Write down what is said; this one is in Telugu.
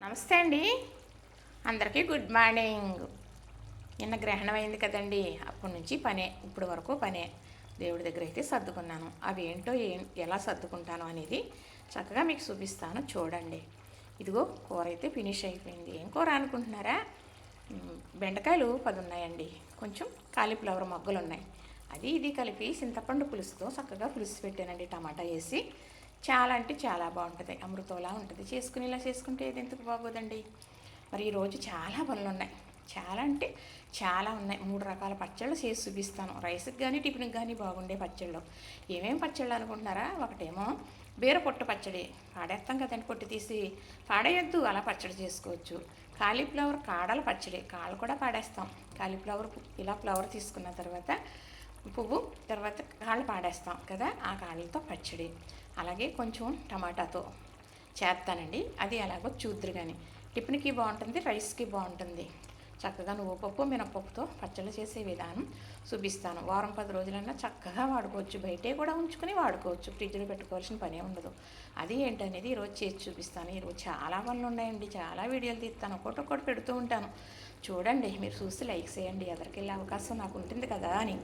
నమస్తే అండి. అందరికీ గుడ్ మార్నింగ్. నిన్న గ్రహణం అయింది కదండి, అప్పటి నుంచి పనే, ఇప్పటి వరకు పనే. దేవుడి దగ్గర అయితే సర్దుకున్నాను. అవి ఏంటో ఎలా సర్దుకుంటాను అనేది చక్కగా మీకు చూపిస్తాను, చూడండి. ఇదిగో కూర అయితే ఫినిష్ అయిపోయింది. ఏం కూర అనుకుంటున్నారా? బెండకాయలు 10 ఉన్నాయండి, కొంచెం కాలీఫ్లవర్ మొగ్గలు ఉన్నాయి. అది ఇది కలిపి చింతపండు పులుసుతో చక్కగా పులుసు పెట్టానండి, టమాటా వేసి. చాలా అంటే చాలా బాగుంటుంది, అమృతంలా ఉంటుంది. ఇలా చేసుకుంటే ఇది ఎందుకు బాగోదండి. మరి ఈరోజు చాలా పనులు ఉన్నాయి, చాలా అంటే చాలా ఉన్నాయి. 3 రకాల పచ్చళ్ళు చేసి చూపిస్తాను. రైస్కి కానీ టిఫిన్కి కానీ బాగుండే పచ్చళ్ళు. ఏమేమి పచ్చళ్ళు అనుకుంటున్నారా? ఒకటేమో బీర పొట్టు పచ్చడి, పాడేస్తాం కదండి, పొట్టు తీసి. పాడేయద్దు, అలా పచ్చడి చేసుకోవచ్చు. కాలీఫ్లవర్ కాడల పచ్చడి, కాళ్ళు కూడా పాడేస్తాం. కాలీఫ్లవర్ ఇలా ఫ్లవర్ తీసుకున్న తర్వాత పువ్వు, తర్వాత కాళ్ళు పాడేస్తాం కదా, ఆ కాళ్ళతో పచ్చడి. అలాగే కొంచెం టమాటాతో చేస్తానండి, అది ఎలాగో చూద్దరు. కానీ టిఫిన్కి బాగుంటుంది, రైస్కి బాగుంటుంది. చక్కగా నువ్వుపప్పు మినపప్పుతో పచ్చళ్ళు చేసే విధానం చూపిస్తాను. వారం 10 రోజులన్నా చక్కగా వాడుకోవచ్చు, బయటే కూడా ఉంచుకొని వాడుకోవచ్చు, ఫ్రిడ్జ్లో పెట్టుకోవాల్సిన పనే ఉండదు. అది ఏంటనేది ఈరోజు చేసి చూపిస్తాను. ఈరోజు చాలా పనులు ఉన్నాయండి, చాలా వీడియోలు తీస్తాను, ఒక్కొక్కటి పెడుతూ ఉంటాను. చూడండి, మీరు చూసి లైక్ చేయండి, ఎదరికెళ్ళే అవకాశం నాకు ఉంటుంది కదా అని.